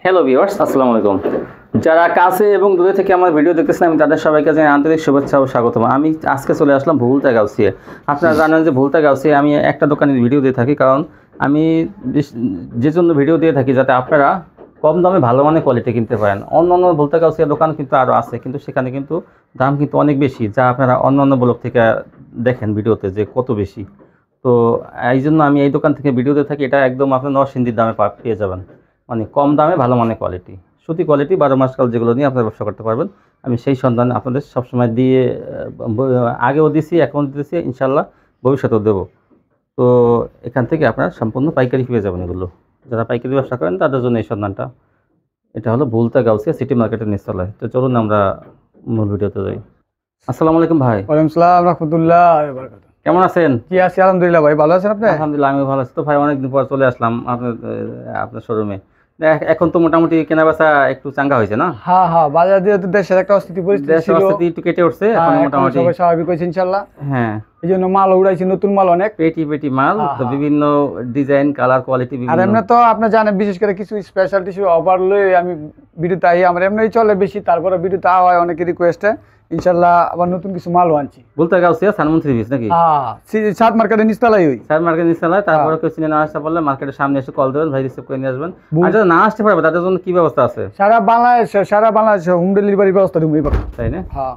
Hello viewers, আসসালামু আলাইকুম। যারা কাছে এবং দূরে থেকে আমার ভিডিও দেখতেছেন, আমি তাদের সবাইকে জানাই আন্তরিক শুভেচ্ছা ও স্বাগতম। আমি আজকে চলে আসলাম ভুলতা গাউসিয়া। আপনারা জানেন যে ভুলতা গাউসিয়া আমি একটা দোকানের ভিডিও দিয়ে থাকি, কারণ আমি যে জন্য ভিডিও দিয়ে থাকি যাতে আপনারা কম দামে ভালো মানের কোয়ালিটি কিনতে পারেন। অন্য ভুলতা গাউসিয়া দোকান কিন্তু আরও আছে, কিন্তু সেখানে কিন্তু দাম কিন্তু অনেক বেশি, যা আপনারা অন্য ব্লগ থেকে দেখেন ভিডিওতে যে কত বেশি। তো এই জন্য আমি এই দোকান থেকে ভিডিও দিয়ে থাকি। এটা একদম আপনার নরসিংদীর দামে পেয়ে যাবেন, মানে কম দামে ভালো মানের কোয়ালিটি, সুতি কোয়ালিটি, 12 মাস কাল যেগুলো নিয়ে আপনারা ব্যবসা করতে পারবেন। আমি সেই সন্ধান আপনাদের সবসময় দিয়ে আগেও দিছি, এখন দিতেছি, ইনশাল্লাহ ভবিষ্যতেও দেবো। তো এখান থেকে আপনারা সম্পূর্ণ পাইকারি পেয়ে যাবেন এগুলো। যারা পাইকারি ব্যবসা করেন তাদের জন্য এই সন্ধানটা। এটা হলো ভুলতা গাউসিয়া সিটি মার্কেটের নিচতলায়। তো চলুন আমরা মূল ভিডিওতে যাই। আসসালামু আলাইকুম ভাই। ওয়ালাইকুম সালাম রাহমাতুল্লাহ। কেমন আছেন? জি আছি আলহামদুলিল্লাহ ভাই, ভালো আছেন আপনি? আলহামদুলিল্লাহ আমি ভালো আছি। তো ভাই অনেকদিন পর চলে আসলাম আপনার শোরুমে। এখন তো মোটামুটি কেনাবেচা একটু চাঙ্গা হয়েছে না? হ্যাঁ হ্যাঁ, বাজার দিয়ে তো দেশের একটা অস্থিতি পরিস্থিতি দেশের ছিল। অবস্থা একটু কেটে উঠছে, এখন এখন মোটামুটি সবাই স্বাভাবিক হয়েছে ইনশাআল্লাহ। হ্যাঁ, এই জন্য মাল উড়াইছি, নতুন মাল অনেক পেটি মাল। তো বিভিন্ন ডিজাইন, কালার, কোয়ালিটি আর বিভিন্ন। এমনি তো আপনি জানেন, বিশেষ করে কিছু স্পেশাল টিস্যু অফার লই আমি ভিডিওতে আই। আমার এমনি চলে বেশি, তারপরে ভিডিওতে হয় অনেকের রিকোয়েস্টে। ইনশাআল্লাহ আবার নতুন কিছু মালও আনছি। বলতে গাউসিয়া সানমুন থ্রি পিস নাকি? হ্যাঁ, সাত মার্কেটের নিচতলাই হই। স্যার মার্কেট নিচতলায়। তারপরে কেউ চিনে না আসতে পারলে মার্কেটের সামনে এসে কল দেবেন, ভাই রিসিভ করে নিয়ে আসবেন। আর যারা না আসতে পারবে তাদের জন্য কি ব্যবস্থা আছে? সারা বাংলাদেশ হোম ডেলিভারি ব্যবস্থা দেবো এবার। তাই না? হ্যাঁ।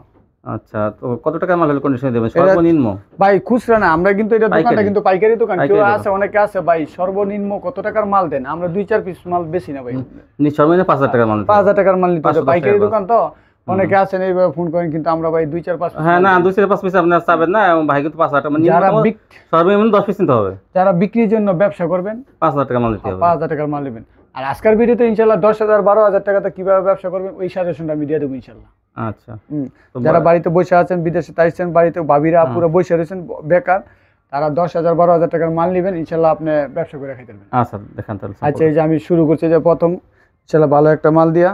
আচ্ছা, তো কত টাকা মাল হলে কন্ডিশনে দেবেন সর্বনিম্ন? ভাই খুচরা না, আমরা কিন্তু এটা দোকানটা পাইকারি। কিন্তু পাইকারি দোকান। কেউ পাইকারি আছে, অনেকে আছে ভাই সর্বনিম্ন কত টাকার মাল দেন, আমরা 2-4 পিস মাল বেশি না ভাই। সর্বনিম্ন 5,000 টাকার মাল। 5,000 টাকার মাল নিতে হবে, 510 পাইকারি টাকা দোকান তো। অনেকে আছেন এইভাবে ফোন করেন, কিন্তু আমরা ভাই 2-4-5 হ্যাঁ না, 2-5 পিস আপনার চাবেন না, এবং ভাই কিন্তু 5,000 টাকা যারা সর্বনিম্ন 10 পিস নিতে হবে। যারা বিক্রির জন্য ব্যবসা করবেন 5,000 টাকা মাল নিতে হবে। 5,000 টাকার মাল নেবেন। আর আজকের ভিডিওতে ইনশাআল্লাহ 10,000-12,000 টাকাতে কিভাবে ব্যবসা করবেন ওই সাজেশনটা আমি দিয়ে দেবো ইনশাআল্লাহ। আচ্ছা, যারা বাড়িতে বসে আছেন, বিদেশে তাইছেন, বাড়িতে ভাবিরা পুরো বসে রয়েছেন বেকার, তারা 10,000-12,000 টাকার মাল নেবেন, ইনশাআল্লাহ আপনি ব্যবসা করে খাইতে পারবেন। আচ্ছা দেখান তাহলে। আচ্ছা, এই যে আমি শুরু করছি যে প্রথম ইনশাআল্লাহ ভালো একটা মাল দিয়া।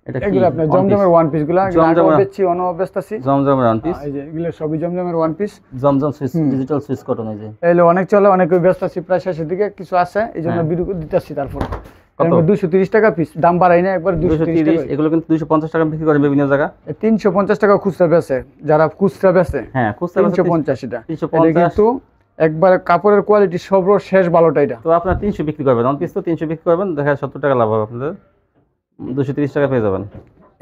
এটা কি? এগুলো আপনার জমজমের ওয়ান পিস গুলা, জমজমের বেচছি, বেচতাছি। জমজমের ওয়ান পিস। এই যে এগুলো সবই জমজমের ওয়ান পিস। জমজম সুইস, ডিজিটাল সুইস কটন। এই যে এগুলো অনেক চলে, অনেক বেচতাছি, প্রায় শেষের দিকে কিছু আছে, এই জন্য ভিডিও দিতেছি। তারপর কত? 230 টাকা পিস, দাম বাড়াই না, একবার 230 টাকা। এগুলো কিন্তু 250 টাকা বিক্রি করে বিভিন্ন জায়গা। 350 টাকা খুচরা বেচে, যারা খুচরা বেচে। হ্যাঁ, খুচরা 350 এটা। 350 কিন্তু একবার কাপড়ের কোয়ালিটি সর্বশেষ ভালোটা এটা। তো আপনারা 300 বিক্রি করবেন, ওয়ান পিস তো 300 বিক্রি করবেন, দেখা 70 টাকা লাভ হবে আপনাদের, 230 টাকা পেয়ে যাবেন।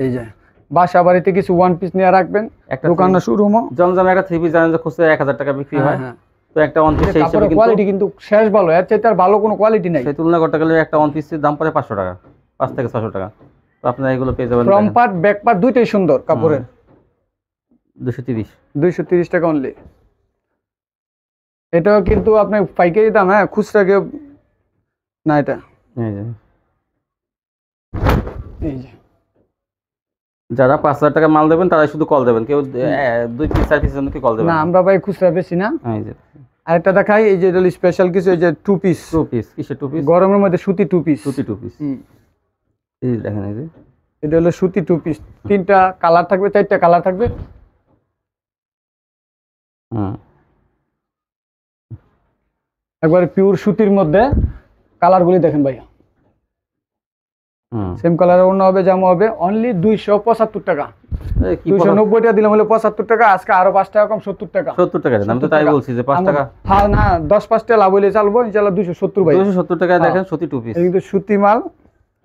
এই যে বাসা বাড়িতে কিছু ওয়ান পিস নিয়ে রাখবেন, একটা দোকান শোরুমও। জমজম একটা 3 পিস জানেন যে খুচরা 1000 টাকা বিক্রি হয়। তো একটা ওয়ান পিস সেই হিসেবে কোয়ালিটি কিন্তু শেষ ভালো, এর চাইতে আর ভালো কোনো কোয়ালিটি নাই। সেই তুলনা করতে গেলে একটা ওয়ান পিসের দাম পড়ে 500 টাকা, 5 থেকে 600 টাকা। তো আপনারা এগুলো পেয়ে যাবেন। ফ্রন্ট পার্ট ব্যাক পার্ট দুইটাই সুন্দর কাপড়ের। 230 টাকা অনলি। এটাও কিন্তু আপনার পাইকারি দাম, হ্যাঁ, খুচরা কেউ না। এটা এই যে যারা 5,000 টাকা মাল দেবেন তারা শুধু কল দেবেন, কেউ 2-4 পিসের জন্য কি কল দেবেন না, আমরা ভাই খুচরা বেশি না। এই যে আরেকটা দেখাই, এই যে স্পেশাল কিছু, এই যে টু পিস। কিসের 2 পিস? গরমের মধ্যে সুতি টু পিস। সুতি 2 পিস। এই যে দেখেন, এই যে এটা হলো সুতি টু পিস, 3টা কালার থাকবে, 4টা কালার থাকবে। একবারে পিওর সুতির মধ্যে কালারগুলি দেখেন ভাই। সেম কালারের অন্য হবে, জামা হবে, অনলি 275 টাকা। 290 টাকা দিলাম হলো 75 টাকা, আজকে আরো 5 টাকা কম, 70 টাকা। 70 টাকা দেন, আমি তো তাই বলছি যে 5 টাকা। হ্যাঁ না, 10-5 টাকা লাভ হইলে চালবো ইনশাআল্লাহ। 270 ভাই, 270 টাকায় দেখেন সুতি 2 পিস। এই কিন্তু সুতি মাল।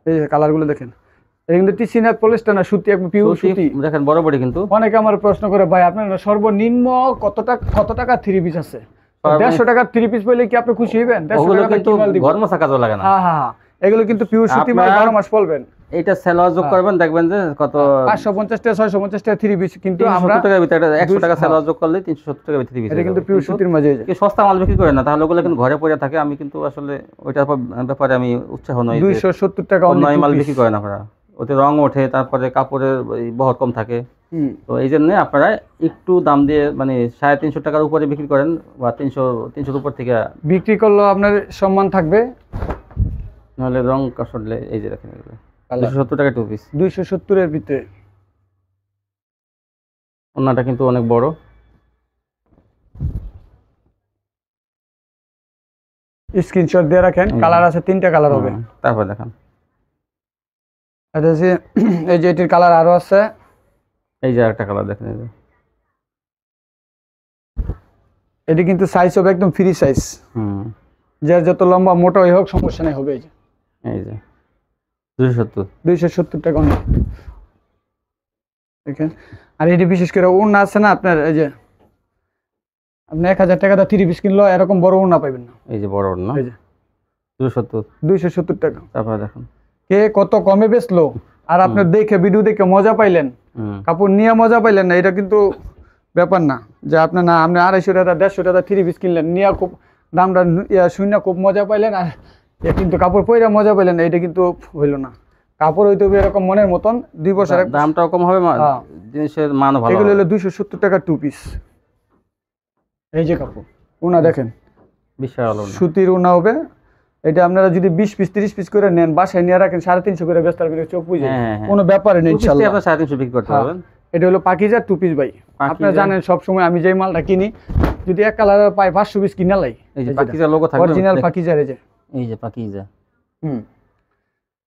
এই যে কালারগুলো দেখেন, এটা কিন্তু টিসিনা পলিস্টার না, সুতি, একদম পিওর সুতি দেখেন, বড় বড়। কিন্তু অনেকে আমার প্রশ্ন করে, ভাই আপনার সর্বনিম্ন কত টাকা 3 পিস আছে? 150 টাকা 3 পিস পেলে কি আপনি খুশি হইবেন? 150 টাকা কিন্তু গরম মশা কাজও লাগে না। হ্যাঁ, এগুলো কিন্তু পিওর সুতি মাল, 12 মাস পরবেন। এটা সেলওয়ার যোগ করবেন, দেখবেন যে কত 550 টাকা 650 টাকা 3 পিস। কিন্তু আমরা 70 টাকার ভিতরে 100 টাকা সেলওয়ার যোগ করলে 370 টাকা 3 পিস। এটা কিন্তু পিওর সুতির মাঝে যায়। কি সস্তা মাল বিক্রি করে না, তাহলে ওগুলো কিন্তু ঘরে পড়ে থাকে। আমি কিন্তু আসলে ওইটার ব্যাপারে আমি উৎসাহ নই। 270 টাকা অন্য মাল বিক্রি করেন আপনারা, ওতে রং ওঠে, তারপরে কাপড়ের বহর কম থাকে। তো এই জন্য আপনারা একটু দাম দিয়ে, মানে 350 টাকার উপরে বিক্রি করেন, বা 300-300 উপর থেকে বিক্রি করলেও আপনার সম্মান থাকবে, নাহলে রং কাটলে। এই যে দেখেন, 270 টাকা 2 পিস, 270 এর ভিতরে। ওন্নাটা কিন্তু অনেক বড়। স্ক্রিনশট দিয়ে রাখেন, কালার আছে 3টা কালার হবে। তারপর দেখান, এটা হচ্ছে এই যে এটির কালার আরো আছে। এই যে একটা কালার দেখেন, এই যে এটি কিন্তু সাইজ হবে একদম ফ্রি সাইজ, যার যত লম্বা মোটা হয়ে হোক সমস্যা নেই, হবে। এই যে 270 270 টাকা অনলি দেখেন। আর এটি বিশেষ করে ওড়না আছে না আপনার, এই যে আপনি 1000 টাকা দিয়ে 3 পিস কিনলো এরকম বড় ওড়না পাবেন না। এই যে বড় না, এই যে 270 টাকা। তারপরে দেখেন কে কত কমে বেচলো, আর আপনি দেখে ভিডিও দেখে মজা পাইলেন, কাপড় নিয়ে মজা পাইলেন না, এটা কিন্তু ব্যাপার না যে আপনার না আপনি 250 টাকা 150 টাকা 3 পিস কিনলেন, নিয়ে খুব দামটা শূন্য খুব মজা পাইলেন, আর কিন্তু কাপড় পরে মজা পাইলেন না, এটা কিন্তু হইলো না। কাপড় হইতে হবে এরকম মনের মতন, 2 বছর দামটাও কম হবে, জিনিসের মানও ভালো। এগুলো হলো 270 টাকা 2 পিস। এই যে কাপড় ওনা দেখেন, বিশাল সুতির ওনা হবে। এটা আপনারা যদি 20 পিস 30 পিস করে নেন, বাসায় নিয়ে রাখেন 350 করে বেচতে পারবেন, চোখ বুঝে কোনো ব্যাপারই নেই ইনশাআল্লাহ। আপনি 350 বিক্রি করতে পারবেন। এটা হলো পাকিজা 2 পিস ভাই। আপনারা জানেন সব সময় আমি যেই মালটা কিনি, যদি এক কালারের পাই 500 পিস কিনা লাই। এই যে পাকিজা লোগো থাকবে, অরিজিনাল পাকিজার। এই যে পাকিজা,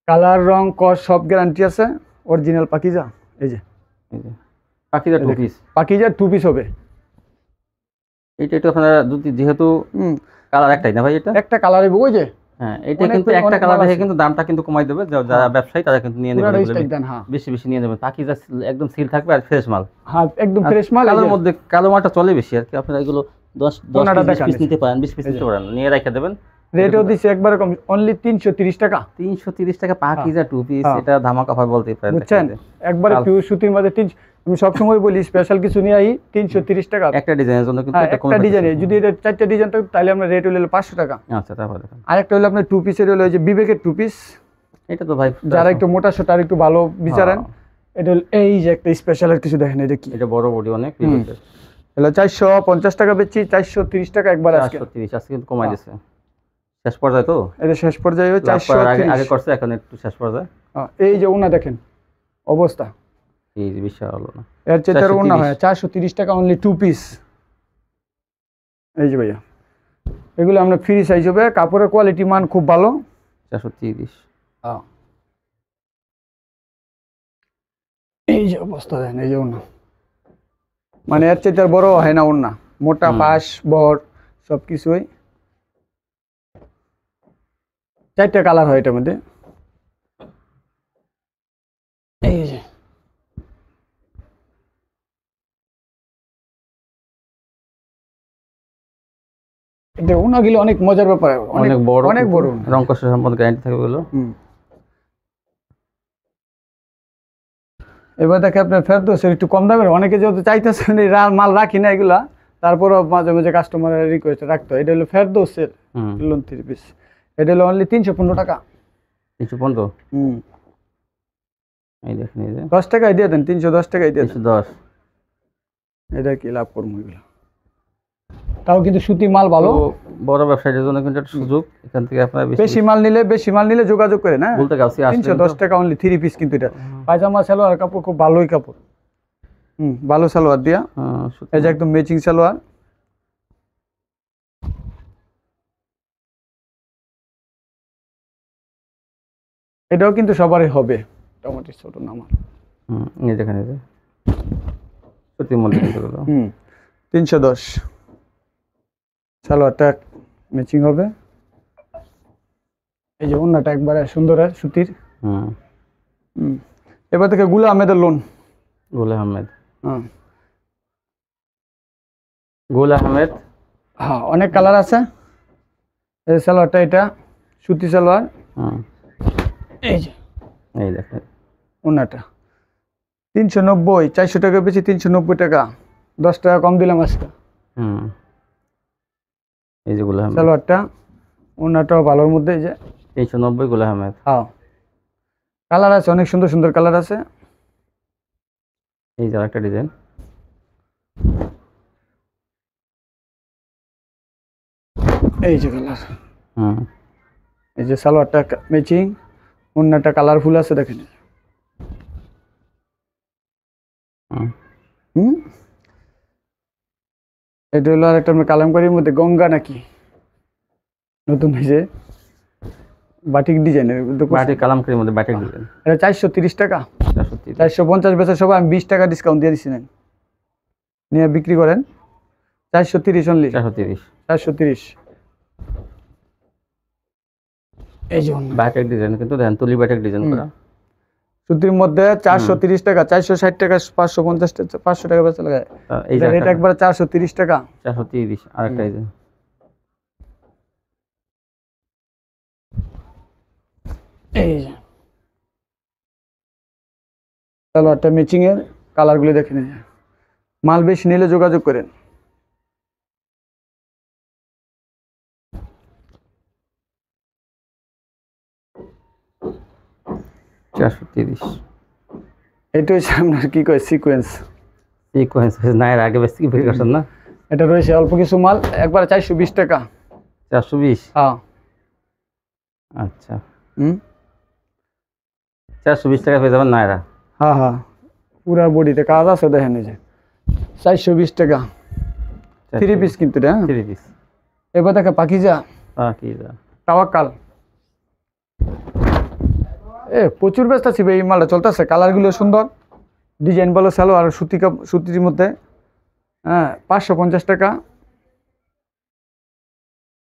কালার রং কস সব গ্যারান্টি আছে, অরিজিনাল পাকিজা। এই যে পাকিজা 2 পিস, পাকিজা 2 পিস হবে। এটা একটু আপনারা যেহেতু কালার একটাই না ভাই, এটা একটা কালার হবে। ওই যে হ্যাঁ, এটা কিন্তু একটা কালার দেখে কিন্তু দামটা কিন্তু কমাই দেবে, যারা ব্যবসায়ী তারা কিন্তু নিয়ে নেবে, বেশি বেশি নিয়ে নেবেন। পাকিজা একদম সিল থাকবে আর ফ্রেশ মাল। হ্যাঁ একদম ফ্রেশ মাল। কালোর মধ্যে কালো মালটা চলে বেশি আর কি। আপনারা এগুলো 10 পিস নিতে পারেন, 20 পিস নিতে পারেন, নিয়ে রেখে দেবেন। রেটও দিছে একবার কম, অনলি 330 টাকা। 330 টাকা পাকিজা 2 পিস, এটা ধামাকা অফার বলতেই পারেন, বুঝছেন? একবারে পিওর সুতির মধ্যে আমি সব সময় বলি স্পেশাল কিছু নিয়ে আই 330 টাকা একটা ডিজাইনের জন্য, কিন্তু এটা একটা ডিজাইনে যদি এটা 4টা ডিজাইন থাকে তাহলে আমরা রেট হলো 500 টাকা। আচ্ছা, তারপর দেখেন আরেকটা হলো আপনার 2 পিসের হলো এই যে বিবেকের 2 পিস। এটা তো ভাই যারা একটু মোটা সোটা আর একটু ভালো বিচারেন, এটা হলো এই যে একটা স্পেশাল কিছু দেখেন, এটা কি? এটা বড় বডি অনেক, বিবেকের হলো 450 টাকা বেচছি, 430 টাকা একবার আজকে। 430 আজকে কিন্তু কমাই দিয়েছে, শেষ পর্যায়ে তো। এটা শেষ পর্যায়ে 430 আগে করছে, এখন একটু শেষ পর্যায়ে। এই যে ওনা দেখেন অবস্থা, এই যে বিশাল না, এর চেয়ে ওনা হয় 430 টাকা অনলি 2 পিস। এই যে ভাইয়া এগুলো আমরা ফ্রি সাইজ হবে, কাপড়ের কোয়ালিটি মান খুব ভালো। 430 এই যে অবস্থা দেখেন, এই যে ওনা মানে এর চেয়ে বড় হয় না ওনা, মোটা পাশ বড় সবকিছুই। 4টা কালার হয় এটার মধ্যে। এই যে এটা ওনাগুলো অনেক মজার ব্যাপার, অনেক বড়, অনেক বড় রং কষ্ট সম্পর্কে গ্যারান্টি থাকবে এগুলো। এবার দেখে আপনার ফেরদৌসের একটু কম দামের, অনেকে যেহেতু চাইতেছেন মাল রাখি না এগুলা, তারপরও মাঝে মাঝে কাস্টমারের রিকোয়েস্ট রাখতে হয়। এটা হলো ফেরদৌসের লোন 3 পিস, এটা হলো অনলি 315 টাকা। 315 এই দেখেন, এই যে 10 টাকায় দিয়ে দেন, 310 টাকায় দিয়ে দেন। 310 এটা কি লাভ করবো এগুলো, তাও কিন্তু সুতি মাল ভালো। বড় ব্যবসায়ীদের জন্য কিন্তু একটা সুযোগ, এখান থেকে আপনারা বেশি মাল নিলে যোগাযোগ করে না, বলতে গাছি 310 টাকা অনলি 3 পিস। কিন্তু এটা পায়জামা সালোয়ার কাপড় খুব ভালোই কাপড়, ভালো সালোয়ার দিয়া, এই যে একদম ম্যাচিং সালোয়ার। এটাও কিন্তু সবারই হবে, টমেটো ছোট না আমার। এই দেখেন, এই যে সত্যি মধ্যে কিন্তু 310 সালোয়ারটা ম্যাচিং হবে। এই যে ওন্নাটা একবারে সুন্দর সুতির। এবার থেকে গুলা আহমেদের লোন। গুল আহমেদ, গুল আহমেদ, হ্যাঁ অনেক কালার আছে। এই সালোয়ারটা এটা সুতি সালোয়ার। এই যে এই দেখেন ওন্নাটা 390, 400 টাকা বেশি 390 টাকা, 10 টাকা কম দিলাম আজকে। এই যে গুল আহমেদ সালোয়ারটা, ওন্নাটাও ভালোর মধ্যে। এই যে 390 গুল আহমেদ। হ্যাঁ কালার আছে, অনেক সুন্দর সুন্দর কালার আছে। এই যে আরেকটা ডিজাইন, এই যে কালার। এই যে সালোয়ারটা ম্যাচিং, ওন্নাটা কালারফুল আছে দেখেন। এটা হলো আরেকটা কালামকারীর মধ্যে গঙ্গা নাকি নতুন হয়েছে, বাটিক ডিজাইনের বাটিক কালামকারীর মধ্যে বাটিক ডিজাইন। এটা 430 টাকা। 430। 450 বেচে সবাই আমি 20 টাকা ডিসকাউন্ট দিয়ে দিচ্ছি, নেন নিয়ে বিক্রি করেন। 430 অনলি। 430। 430। এই যে বাটিক ডিজাইন কিন্তু দেখেন তুলি বাটিক ডিজাইন করা। সুতির মধ্যে 430 টাকা, 460 টাকা, 550 টাকা, 500 টাকা বেচা লাগায়। এই যে এটা একবার 430 টাকা। 430 আরেকটা এই যে। এই যে সালোয়ারটা ম্যাচিং এর, কালারগুলো দেখে নিন। মাল বেশি নিলে যোগাযোগ করেন। এটা হচ্ছে আপনার কি কয় সিকোয়েন্স। নায়ের আগে বেশি বিক্রি করছেন না? এটা রয়েছে অল্প কিছু মাল, একবার 420 টাকা। 420? হ্যাঁ। আচ্ছা 420 টাকা পেয়ে যাবেন নায়রা। হ্যাঁ হ্যাঁ, পুরা বডিতে কাজ আছে দেখেন, এই যে 420 টাকা। 3 পিস কিন্তু এটা। 3 পিস। এবার দেখে পাকিজা। তাওয়াক্কাল। প্রচুর ব্যস্ত ছিল এই মালটা, চলতেছে। কালারগুলো সুন্দর, ডিজাইন বলো চালো। আর সুতির মধ্যে 550 টাকা।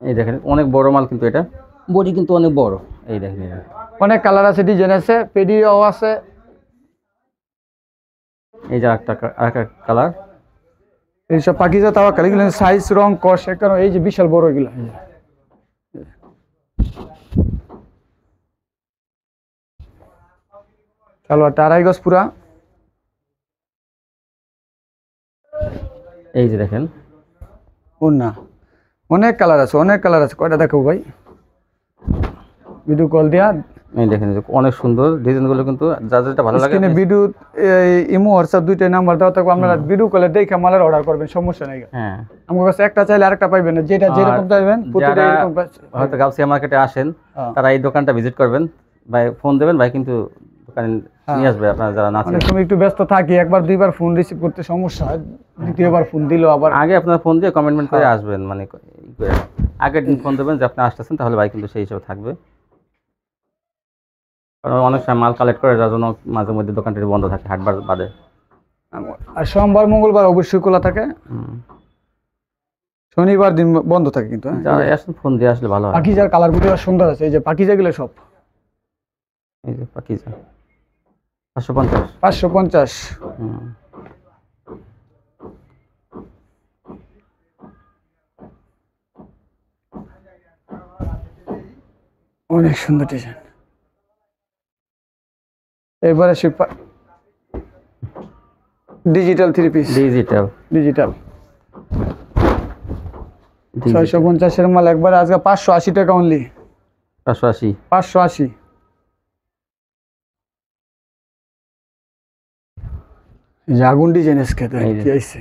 এই দেখেন অনেক বড় মাল কিন্তু এটা, বডি কিন্তু অনেক বড়। এই দেখেন অনেক কালার আছে, ডিজাইন আছে, পেডিও আছে। এই যে একটা কালার। এইসব পাকিজা তাওয়াক্কাল, এগুলো সাইজ রং কস কারণ এই যে বিশাল বড় এগুলো। চলো 2.5 গজ পুরা। এই যে দেখেন না, অনেক কালার আছে, অনেক কালার আছে। কয়টা দেখো ভাই, ভিডিও কল দিয়া। এই দেখেন অনেক সুন্দর ডিজাইনগুলো, কিন্তু যা যেটা ভালো লাগে স্ক্রিনে ভিডিও, ইমো হোয়াটসঅ্যাপ দুইটা নাম্বার দেওয়া থাকবে, আপনারা ভিডিও কলে দেখে মালের অর্ডার করবেন, সমস্যা নাই। হ্যাঁ, আমার কাছে একটা চাইলে আরেকটা পাইবেন না, যেটা যেরকম চাইবেন প্রতিটা এরকম। হয়তো গাউসিয়া মার্কেটে আসেন, তারা এই দোকানটা ভিজিট করবেন, ভাই ফোন দেবেন, ভাই কিন্তু দোকানে নিয়ে আসবে। আপনারা যারা না অনেক সময় একটু ব্যস্ত থাকি, একবার দুইবার ফোন রিসিভ করতে সমস্যা হয়, দ্বিতীয়বার ফোন দিলেও আবার আগে আপনার ফোন দিয়ে কমিটমেন্ট করে আসবেন, মানে আগের দিন ফোন দেবেন যে আপনি আসতেছেন, তাহলে ভাই কিন্তু সেই হিসেবে থাকবে। কারণ অনেক সময় মাল কালেক্ট করে, যার জন্য মাঝে মধ্যে দোকানটি বন্ধ থাকে হাটবার বাদে। আর সোমবার মঙ্গলবার অবশ্যই খোলা থাকে, শনিবার দিন বন্ধ থাকে। কিন্তু যারা আসেন ফোন দিয়ে আসলে ভালো হয়। পাকিজার কালারগুলো সুন্দর আছে, এই যে পাকিজাগুলো সব। এই যে পাকিজা 550। 550। অনেক সুন্দর ডিজাইন। এবারে ডিজিটাল 3 পিস। ডিজিটাল 650 এর মাল একবার আজকে 580 টাকা অনলি। 580। 580। আগুন ডিজাইন এসকে তো কি আইছে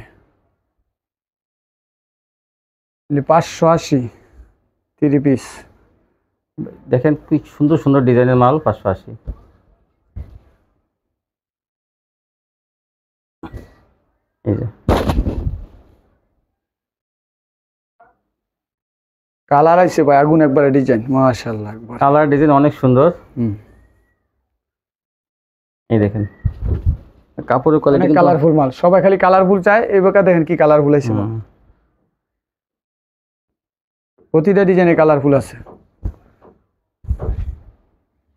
580 3 পিস। দেখেন কি সুন্দর সুন্দর ডিজাইনের মাল। 580। এই যে কালার আইছে ভাই, আগুন একবারে ডিজাইন, মাশাআল্লাহ। একবার কালার ডিজাইন অনেক সুন্দর। এই দেখেন কাপড়ের কোয়ালিটি কিন্তু কালারফুল মাল, সবাই খালি কালারফুল চায়। এইবার দেখেন কি কালারফুল আইছে, প্রতিটা ডিজাইনে কালারফুল আছে।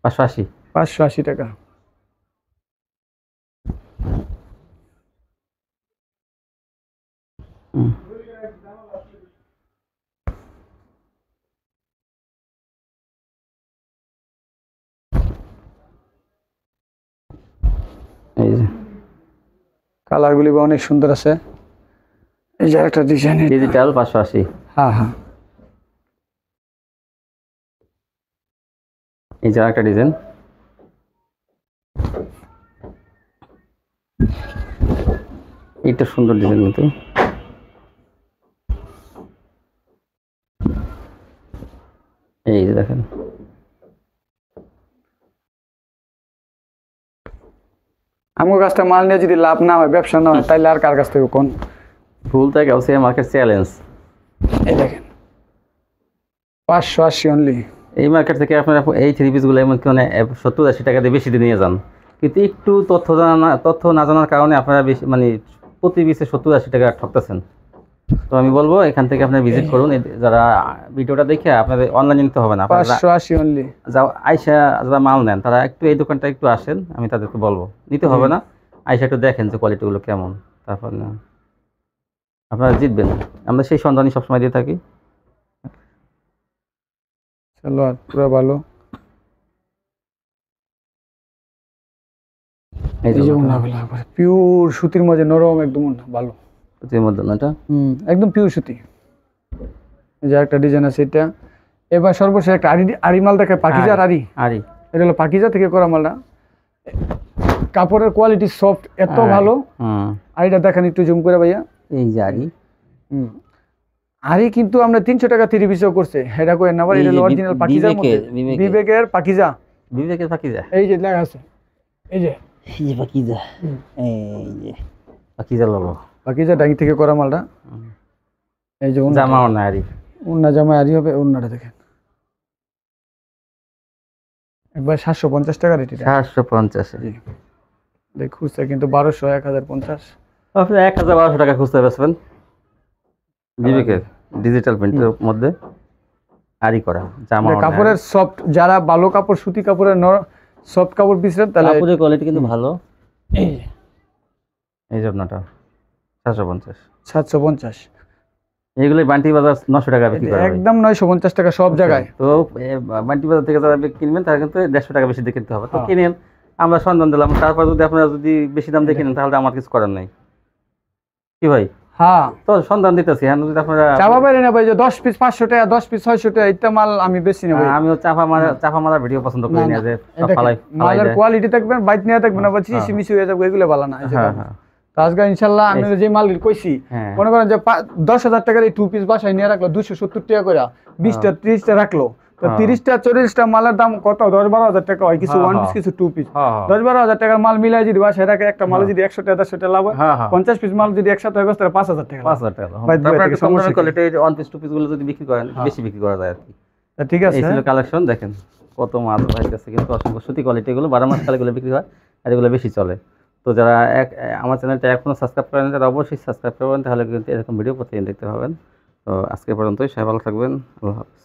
580। 580 টাকা। এই যে কালারগুলি অনেক সুন্দর আছে। এই যে একটা ডিজাইন ডিজিটাল 580। হ্যাঁ হ্যাঁ। এই যে একটা ডিজাইন, এটা সুন্দর ডিজাইন কিন্তু। এই যে দেখেন আমার কাছটা মাল নিয়ে যদি লাভ না হয়, ব্যবসা না হয়, তাইলে আর কার কাছ থেকে কোন ভুল থেকে গাউসিয়া মার্কেট চ্যালেঞ্জ। এই দেখেন 580 অনলি। এই মার্কেট থেকে আপনারা এই থ্রি পিসগুলো এমনকি মানে 70-80 টাকা দিয়ে বেশি দিয়ে নিয়ে যান, কিন্তু একটু তথ্য না জানার কারণে আপনারা বেশি মানে প্রতি পিসে 70-80 টাকা ঠকতেছেন। তো আমি বলবো এখান থেকে আপনারা ভিজিট করুন। যারা ভিডিওটা দেখে আপনাদের অনলাইনে নিতে হবে না, আপনারা 580 অনলি। আইসা যারা মাল নেন তারা একটু এই দোকানটা একটু আসেন, আমি তাদেরকে বলবো নিতে হবে না, আইসা একটু দেখেন যে কোয়ালিটিগুলো কেমন, তারপর না আপনারা জিতবেন। আমরা সেই সন্ধানই সবসময় দিয়ে থাকি। চলো পুরো ভালো। এই যে পিওর সুতির মধ্যে নরম একদম ভালো, সুতির মধ্যে না এটা, একদম পিওর সুতি। এই যে একটা ডিজাইন আছে এটা। এবার সর্বশেষ একটা আরি মাল দেখে, পাকিজা আরি। আরি এটা হলো পাকিজা থেকে করা মালটা। কাপড়ের কোয়ালিটি সফট এত ভালো। আরিটা দেখেন একটু জুম করে ভাইয়া, এই যে আরি। আরি কিন্তু আমরা 300 টাকা 3 পিসও করছে, এটা কই না, এটা হলো অরিজিনাল পাকিজার মধ্যে, বিবেকের পাকিজা। বিবেকের পাকিজা, এই যে লেখা আছে, এই যে পাকিজা, এই যে পাকিজা লোগো, পাকিজা ডাঙ্গি থেকে করা মালটা। এই যে জামাও না আরি, উন্না জামা আরি হবে। উন্নাটা দেখেন একবার 750 টাকা রেট। 750 দেখ খুচরা কিন্তু 1200, 1050। আপনি 1000-1200 টাকা খুচরা বেচবেন বিবেকের ডিজিটাল প্রিন্টের মধ্যে আরি করা জামা। কাপড়ের সফট, যারা ভালো কাপড় সুতি কাপড়ের সফট কাপড় পিছলেন তাহলে কাপড়ের কোয়ালিটি কিন্তু ভালো। এই জন্যটা 750। এইগুলো বান্টি বাজার 900 টাকা বিক্রি করে, একদম 950 টাকা সব জায়গায়। তো বান্টি বাজার থেকে যারা কিনবেন তারা কিন্তু 150 টাকা বেশি দিয়ে কিনতে হবে। তো কিনেন, আমরা সন্ধান দিলাম, তারপর যদি আপনারা যদি বেশি দাম দিয়ে কিনেন তাহলে আমার কিছু করার নাই, কি ভাই? হ্যাঁ, তো সন্ধান দিতেছি। হ্যাঁ, যদি আপনারা চাপা পারেন না ভাই যে 10 পিস 500 টাকা, 10 পিস 600 টাকা, এটা মাল আমি বেশি নেব। আমিও চাপা মারা ভিডিও পছন্দ করি না, যে মালের কোয়ালিটি দেখবেন, বাইট নিয়ে দেখবেন না, বলছি মিশি হয়ে যাবে, এগুলো ভালো না। হ্যাঁ, তো আজকে ইনশাআল্লাহ আমি যে মাল কইছি, মনে করেন যে 10,000 টাকার এই 2 পিস বাসায় নিয়ে রাখলো 270 টাকা করে, 20টা 30টা রাখলো, তো 30টা 40টা মালের দাম কত? 10-12 হাজার টাকা হয়, কিছু ওয়ান পিস কিছু 2 পিস। 10-12 হাজার টাকার মাল মিলাই যদি বাসায় রাখে, একটা মাল যদি 100 টাকা 100 টাকা লাভ হয়, 50 পিস মাল যদি একসাথে হয় তাহলে 5,000 টাকা। 5,000 টাকা। তারপরে সমস্যা কোয়ালিটি ওয়ান পিস 2 পিস গুলো যদি বিক্রি করেন বেশি বিক্রি করা যায় আর কি। ঠিক আছে, এই ছিল কালেকশন। দেখেন কত মাল ভাই কাছে কিন্তু অসংখ্য সুতি কোয়ালিটি, এগুলো 12 মাস কালে এগুলো বিক্রি হয় আর এগুলো বেশি চলে। তো যারা আমার চ্যানেলটা এখনো সাবস্ক্রাইব করেন তারা অবশ্যই সাবস্ক্রাইব করবেন, তাহলে কিন্তু এরকম ভিডিও প্রতিদিন দেখতে পাবেন। তো আজকে পর্যন্তই, সবাই ভালো থাকবেন, আল্লাহ হাফেজ।